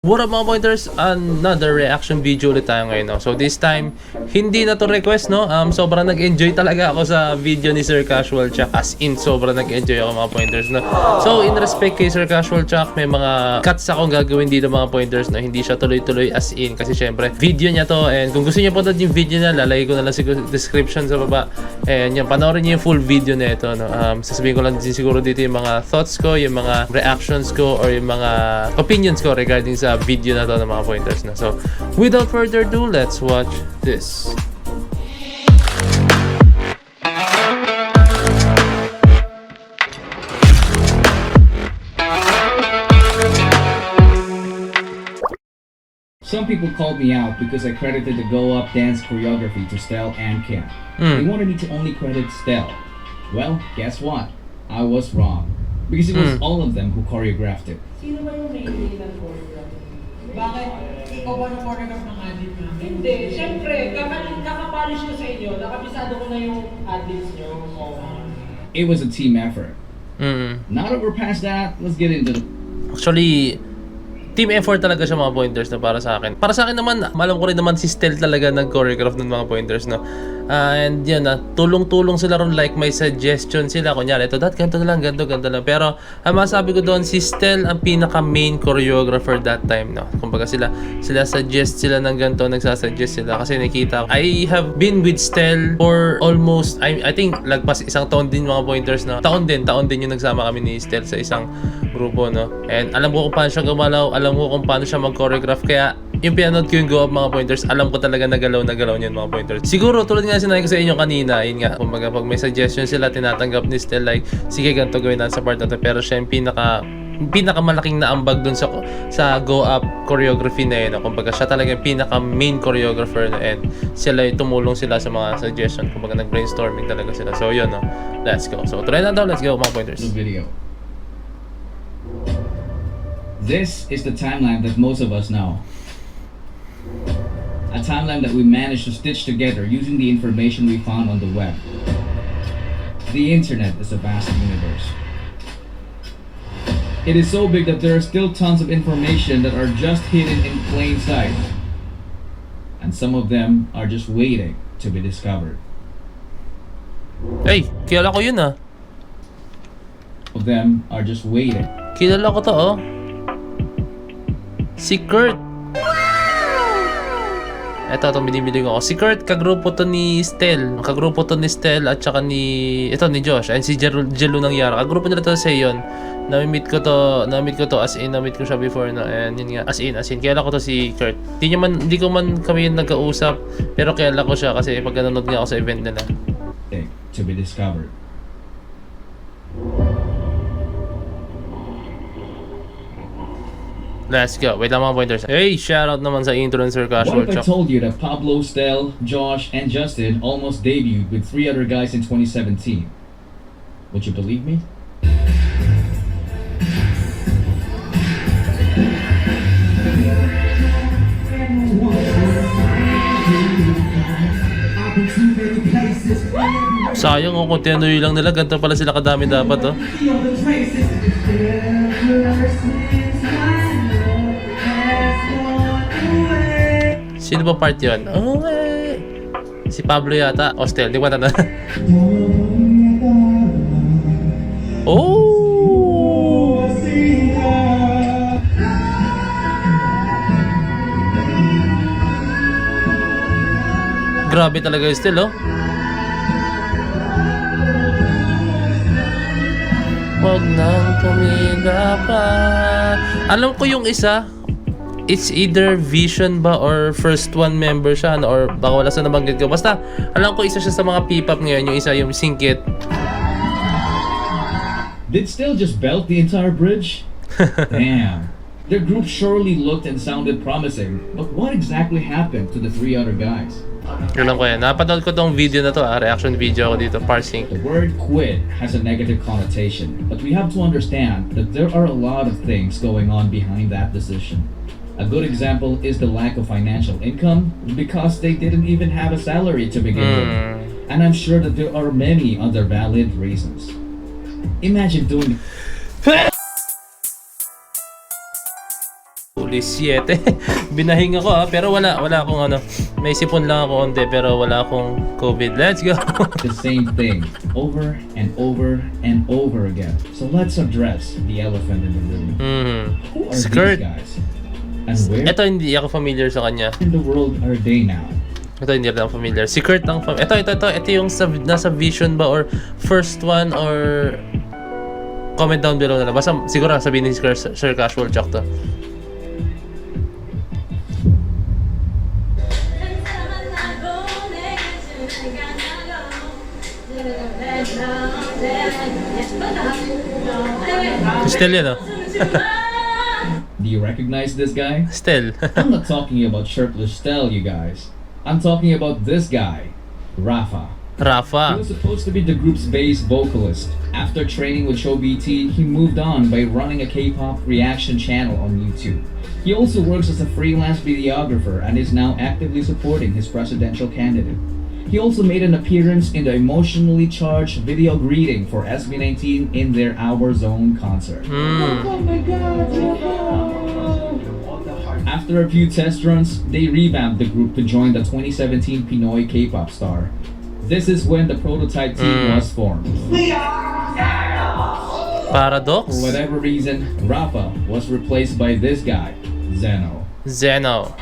What up mga pointers? Another reaction video ulit tayo ngayon, no? So this time, hindi na to request, no? Sobrang nag-enjoy talaga ako sa video ni Sir Casual Chuck. As in, sobrang nag-enjoy ako mga pointers, no? So in respect kay Sir Casual Chuck, may mga cuts akong gagawin dito mga pointers na hindi siya tuloy-tuloy as in. Kasi syempre, video niya to. And kung gusto niyo po yung video niya, lalagay ko na lang sa description sa baba. And yan, panoorin niyo yung full video na ito, no? Sasabihin ko lang din siguro dito yung mga thoughts ko, yung mga reactions ko, or yung mga opinions ko regarding sa video na to ng mga pointers na. So, without further ado, let's watch this. Some people called me out because I credited the Go Up dance choreography to Stell and Kim. They wanted me to only credit Stell. Well, guess what? I was wrong. Because it was all of them who choreographed it. Sino ba yung main ng choreography? Bakit? Ikaw ba ng choreograph ng ad-lib namin? Hindi. Siyempre, kakapolish ko sa inyo. Nakabisado ko na yung ad-libs nyo. So, It was a team effort. Now that we're past that, let's get into the... Actually, team effort talaga siya mga pointers na para sa akin. Para sa akin naman, alam ko rin naman si Stel talaga nag-choreograph ng mga pointers, no? And yun na, tulong-tulong sila ron, like may suggestion sila. Kunyari, ito, ganito na lang, ganito lang. Pero, ang masabi ko doon, si Stel ang pinaka-main choreographer that time, no? Kumbaga sila suggest sila ng ganito, nagsasuggest sila. Kasi nakita, I have been with Stel for almost, I think, lagpas isang taon din mga pointers, no? Taon din yung nagsama kami ni Stel sa isang grupo, no? And alam ko kung paano siya gumalaw, alam ko kung paano siya mag-choreograph, kaya yung pinanood ko yung Go Up mga pointers, alam ko talaga nagalaw niyan mga pointers. Siguro tulad nga sinabi ko sa inyo kanina, yun nga, kumbaga pag may suggestion sila, tinatanggap ni Stel, like, sige ganito gawin natin sa part na to, pero siya yung pinakamalaking naambag dun sa Go Up choreography na yun, no? Kumbaga siya talaga yung pinaka main choreographer na, and sila yung tumulong sila sa mga suggestion, kumbaga nag-brainstorming talaga sila. So yun, no? Let's go. So try na daw, let's go mga pointers. The video. This is the timeline that most of us know. A timeline that we managed to stitch together using the information we found on the web. The internet is a vast universe. It is so big that there are still tons of information that are just hidden in plain sight. And some of them are just waiting to be discovered. Hey, kilala ko yun ah. Of them are just waiting. Kilala ko to, oh. Si Kurt. Itong binibili ko. Si Kurt, kagrupo to ni Stel. Kagrupo to ni Stel at saka ni Josh. And si Jelu ng Yara. Kagrupo nila to sa Seyon. Na-meet ko to as in, na-meet ko siya before, no? And yun nga, as in. Kilala ko to si Kurt. Hindi ko man kami nagkausap, pero kilala ko siya kasi pag nanonood nga ako sa event nila. To be discovered. Let's go. Wait lang mga pointers. Hey, shoutout naman sa intro ng Sir Casual What if I Chuck. told you that Pablo, Stel, Josh, and Justin almost debuted with 3 other guys in 2017? Would you believe me? Sayang kung continuity lang nila. Ganito pala sila kadami dapat, oh. Sino ba part yun? Oh, si Pablo yata. Hostel, di ba na? Oh! Grabe talaga yung still, oh. Wag nang tumila pa. Alam ko yung isa, it's either Vision ba or First One member siya, or baka wala sa nabanggit ko. Basta, alam ko isa siya sa mga P-pop ngayon. Yung isa yung Singkit. Did Stel just belt the entire bridge? Damn. Their group surely looked and sounded promising, but what exactly happened to the 3 other guys? Alam ko yan. Napanood ko tong video na to, reaction video ko dito, parsing. The word quit has a negative connotation, but we have to understand that there are a lot of things going on behind that decision. A good example is the lack of financial income because they didn't even have a salary to begin with. And I'm sure that there are many other valid reasons. Imagine doing Holy 7. Binahinga ko pero wala akong ano. May sipon lang ako onte pero wala akong COVID. Let's go. The same thing over and over and over again. So let's address the elephant in the room. Who are Skirt. these guys? And where Ito hindi ako familiar sa kanya. in the world are they now? Ito hindi rin ako familiar. Si Kurt ang ito yung nasa Vision ba or first one or comment down below na lang. Basta siguro sabihin ni Sir Casual Chuck to. Still yan, Do you recognize this guy? Still. I'm not talking about shirtless Stell, you guys. I'm talking about this guy, Rafa. He Rafa. was supposed to be the group's bass vocalist. After training with Show BT, he moved on by running a K-pop reaction channel on YouTube. He also works as a freelance videographer and is now actively supporting his presidential candidate. He also made an appearance in the emotionally charged video greeting for SB19 in their Our Zone concert. Oh my god! After a few test runs, they revamped the group to join the 2017 Pinoy K-pop star. This is when the prototype team was formed. Paradox. For whatever reason, Rafa was replaced by this guy, Zeno. Zeno.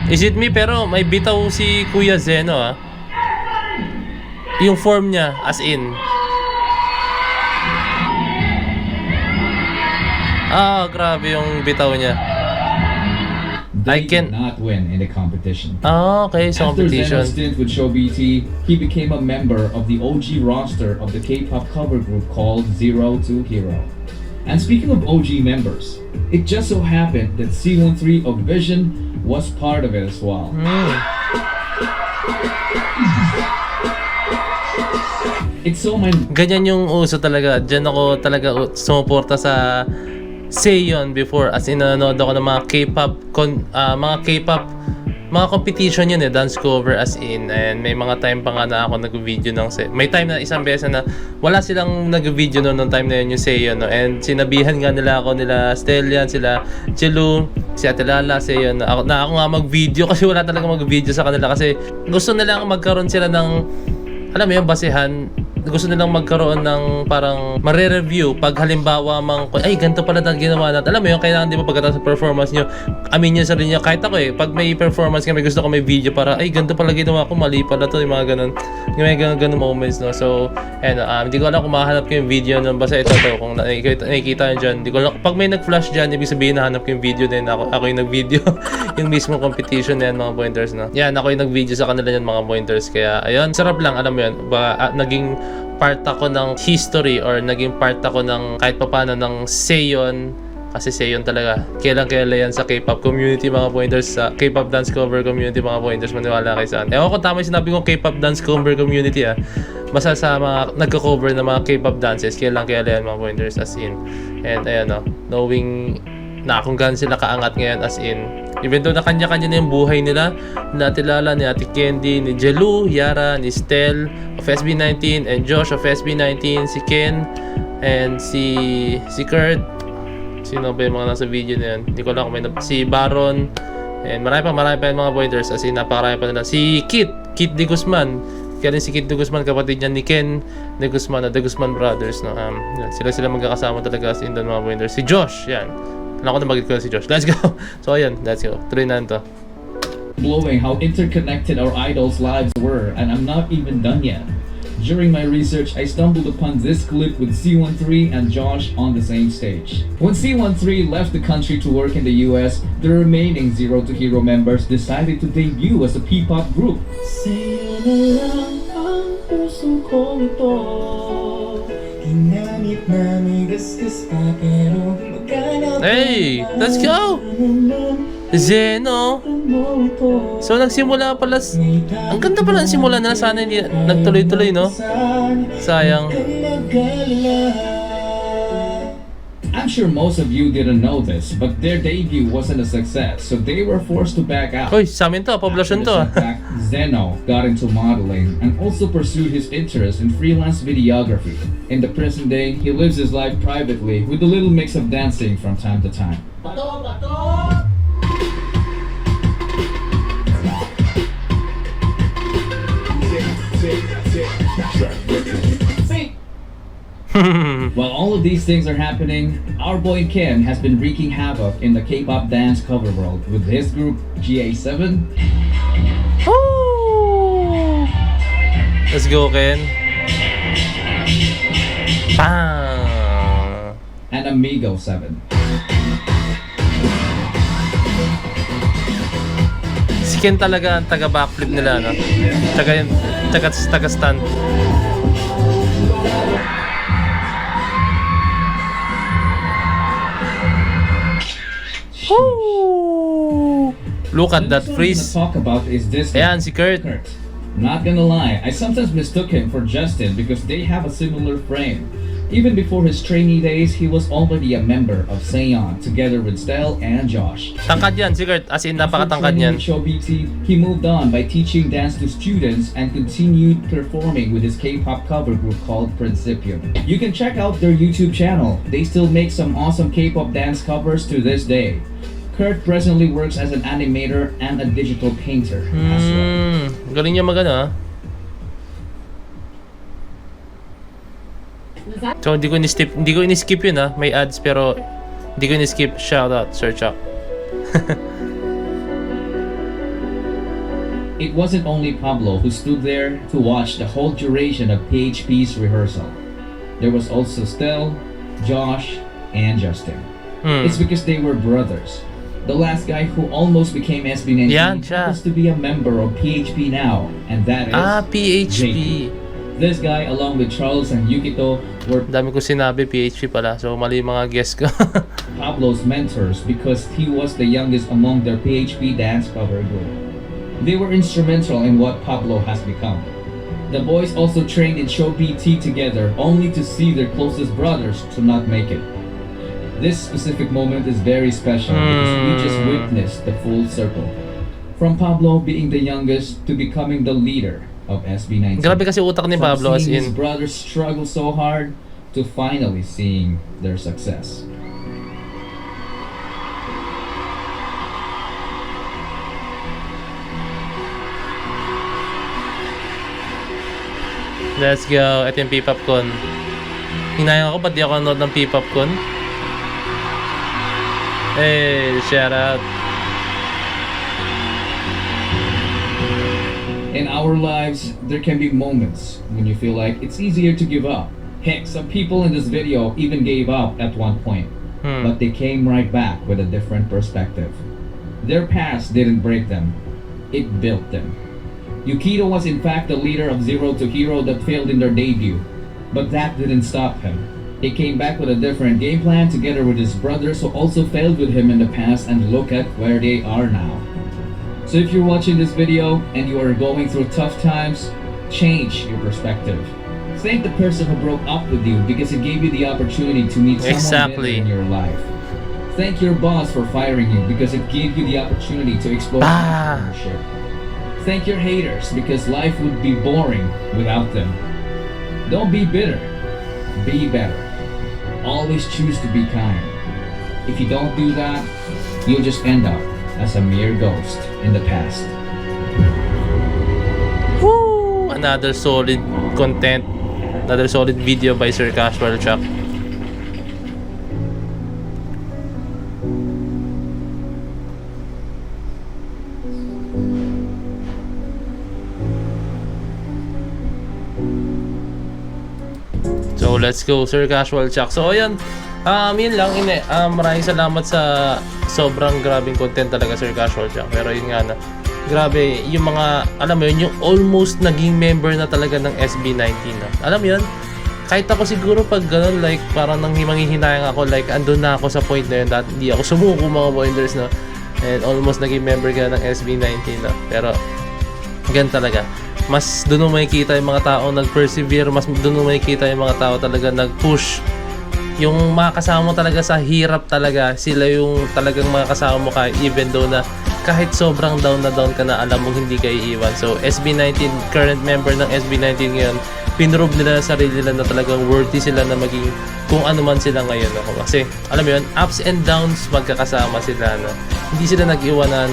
Is it me? Pero may bitaw si Kuya Zeno Yung form niya, as in. Grabe yung bitaw niya. They did not win in the competition. Okay, so After competition. Zeno's stint with Show BT, he became a member of the OG roster of the K-pop cover group called Zero to Hero. And speaking of OG members, it just so happened that C13 of Vision was part of it as well. It's so Ganyan yung uso talaga. Diyan ako talaga sumuporta sa Seiyon before, as in nanonood ako ng mga mga competition yun dance cover as in, and may mga time pa nga na ako nag-video ng may time na isang beses na wala silang nag-video noong time na yun yung Seiyon and sinabihan nga nila ako, nila Stellian, sila Chelu, si Ate Lala, Seiyon na ako nga mag-video kasi wala talaga mag-video sa kanila kasi gusto nilang magkaroon sila ng alam mo yung basehan, gusto nilang magkaroon ng parang mare-review pag halimbawa ay ganito pala na ginawa natin. Alam mo yung kailangan di ba pagkatapos sa performance nyo, amin nyo sa rin nyo. Kahit ako pag may performance kami, gusto ko may video para ay ganito pala ginawa ko, mali pala to, yung mga ganun. Yung mga ganun moments, no. So, hindi ko alam kung mahanap ko yung video nun. Basta ito kung nakikita nyo dyan. Hindi ko alam, pag may nag-flash dyan, ibig sabihin nahanap ko yung video din. Ako yung nag-video. Yung mismo competition na yan, mga pointers, no. Yan, ako yung nag-video sa kanila yan, mga pointers. Kaya, ayun, sarap lang, alam mo yun. Naging part ako ng history or naging part ako ng kahit papaano ng Seiyon, kasi Seiyon talaga kailan yan sa K-pop community, mga pointers, sa K-pop dance cover community, mga pointers, maniwala kayo saan. Ewan ko tama yung sinabi kong K-pop dance cover community basta sa mga nagko-cover ng mga K-pop dances, kailan yan, mga pointers, as in. And ayan knowing na kung gaano sila kaangat ngayon, as in, even though na kanya-kanya na yung buhay nila, ni Ate Lala, ni Ate Candy, ni Jelu, Yara, ni Stel of SB19, and Josh of SB19, si Ken, and si Kurt. Sino ba yung mga nasa video na yan? Hindi ko lang kung si Baron, and marami pa yung mga pointers, as in napakarami pa nila. Si Kit De Guzman, kaya rin si Kit De Guzman, kapatid niya ni Ken De Guzman, The Guzman Brothers, no? Sila magkakasama talaga, as in doon, mga pointers. Si Josh, yan. Alam ko na magiging ko si Josh. Let's go! So ayan, let's go. Tuloy na ito. Blowing how interconnected our idols' lives were, and I'm not even done yet. During my research, I stumbled upon this clip with C13 and Josh on the same stage. When C13 left the country to work in the US, the remaining Zero to Hero members decided to debut as a P-pop group. Sa'yo na lang ang puso ko ito. Ginamit na may gasgas pa pero magkano. Hey! Let's go! Zeno! So nagsimula pala, ang ganda pala ng simula nila, sana hindi nagtuloy-tuloy, no? Sayang. I'm sure most of you didn't know this, but their debut wasn't a success, so they were forced to back out. Uy, sa amin to, poblasyon to. After the setback, Zeno got into modeling and also pursued his interest in freelance videography. In the present day, he lives his life privately with a little mix of dancing from time to time. Bato, bato! While all of these things are happening, our boy Ken has been wreaking havoc in the K-pop dance cover world with his group GA7 Woo! Let's go, Ken. Bang! and Amigo 7. Si Ken talaga ang taga-backflip nila, no? Taga-stunt. Woo! Look at that The freeze. talk about is this Ayan, si Kurt. Not gonna lie, I sometimes mistook him for Justin because they have a similar frame. Even before his trainee days, he was already a member of Seon together with Stel and Josh. Tangkad yan, si Kurt. As in, napakatangkad After yan. training with Show BT, he moved on by teaching dance to students and continued performing with his K-pop cover group called Principium. You can check out their YouTube channel. They still make some awesome K-pop dance covers to this day. Kurt presently works as an animator and a digital painter as well. Galing niya magano, ha? So, hindi ko ini-skip yun, ha? May ads, pero hindi ko ini-skip. Shout out, Sir Chuck. It wasn't only Pablo who stood there to watch the whole duration of PHP's rehearsal. There was also Stel, Josh, and Justin. It's because they were brothers. The last guy who almost became SB19 Yan siya. happens to be a member of PHP now, and that is PHP. This guy, along with Charles and Yukito, were Dami ko sinabi, PHP pala. So, mali yung mga guess ko. Pablo's mentors because he was the youngest among their PHP dance cover group. They were instrumental in what Pablo has become. The boys also trained in Show BT together, only to see their closest brothers to not make it. This specific moment is very special because we just witnessed the full circle. From Pablo being the youngest to becoming the leader of SB19. Grabe kasi utak ni Pablo, From as seeing his in. brothers struggle so hard to finally seeing their success. Let's go. Ito yung P-Pop Con. Hinayang ako, ba't di ako nanood ng P-Pop Con? Hey, shout out. In our lives, there can be moments when you feel like it's easier to give up. Heck, some people in this video even gave up at one point. But they came right back with a different perspective. Their past didn't break them. It built them. Yukito was in fact the leader of Zero to Hero that failed in their debut. But that didn't stop him. He came back with a different game plan together with his brothers who also failed with him in the past, and look at where they are now. So if you're watching this video and you are going through tough times, change your perspective. Thank the person who broke up with you because it gave you the opportunity to meet someone Exactly. better in your life. Thank your boss for firing you because it gave you the opportunity to explore entrepreneurship. Thank your haters because life would be boring without them. Don't be bitter. Be better. Always choose to be kind. If you don't do that, you'll just end up as a mere ghost in the past. Woo! Another solid content. Another solid video by Sir Casual Chuck. So let's go, Sir Casual Chuck. So ayan, yun lang, maraming salamat sa sobrang grabing content talaga, Sir Casual Chuck. Pero yun nga na, grabe, yung mga, alam mo yun, yung almost naging member na talaga ng SB19 na. Alam mo yun, kahit ako siguro pag gano'n, like parang nang manghihinayang ako, like andun na ako sa point na yun, dahil hindi ako sumuko mga pointers na, and almost naging member ka ng SB19 na. Pero ganun talaga, mas doon mo makikita yung mga tao nag-persevere, mas doon mo makikita yung mga tao talaga nag-push yung mga kasama mo talaga sa hirap talaga, sila yung talagang mga kasama mo kahit even though na kahit sobrang down na down ka na, alam mong hindi ka iiwan. So SB19, current member ng SB19 ngayon, pinrove nila sa sarili nila na talagang worthy sila na maging kung ano man sila ngayon. No? Kasi alam mo yun, ups and downs magkakasama sila. No? Hindi sila nag-iwanan.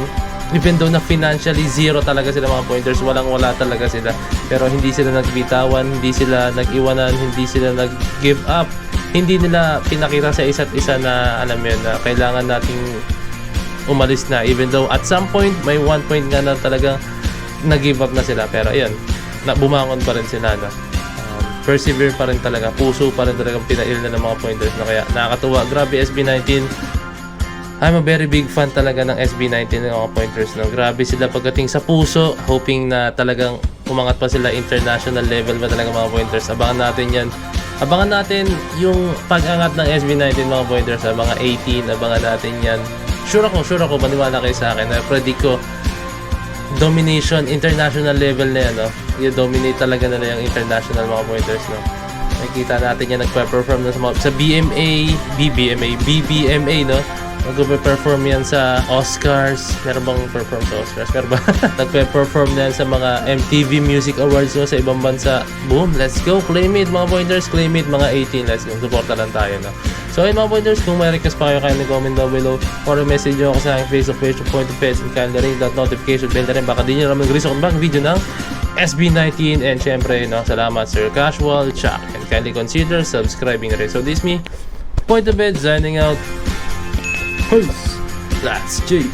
Even though na financially zero talaga sila mga pointers, walang-wala talaga sila. Pero hindi sila nagbitawan, hindi sila nag-iwanan, hindi sila nag-give up. Hindi nila pinakita sa isa't isa na alam mo yun, na kailangan nating umalis na. Even though at some point, may one point nga na talagang nag-give up na sila. Pero ayun, bumangon pa rin sila. No? Persevere pa rin talaga. Puso pa rin talagang pinail na ng mga pointers. Na kaya nakakatuwa. Grabe SB19. I'm a very big fan talaga ng SB19 ng mga pointers. No? Grabe sila pagdating sa puso. Hoping na talagang umangat pa sila international level ba talaga mga pointers. Abangan natin yan. Abangan natin yung pag-angat ng SB19 mga pointers. Mga 18. Abangan natin yan. Sure ako. Maniwala kayo sa akin. Predict ko domination, international level na yan. No? I-dominate talaga nila yung international mga pointers. No? Nakikita natin yan nagpe-perform na sa BBMA, no? Nagpe-perform yan sa Oscars. Meron bang perform sa Oscars? Meron ba? Nagpe-perform na yan sa mga MTV Music Awards no? Sa ibang bansa. Boom! Let's go! Claim it mga pointers! Claim it mga 18. Let's go! Supporta lang tayo. No? So ayun mga pointers, kung may request pa kayo, kaya comment down below or message nyo ako sa aking Facebook page of Point of Pedz and kindly ring that notification bell na rin. Baka di nyo naman nag-reach ako ng video ng SB19 and syempre, no, salamat Sir Casual, Chuck, and kindly consider subscribing na rin. So this is me, Point of Pedz, signing out. Peace! That's G!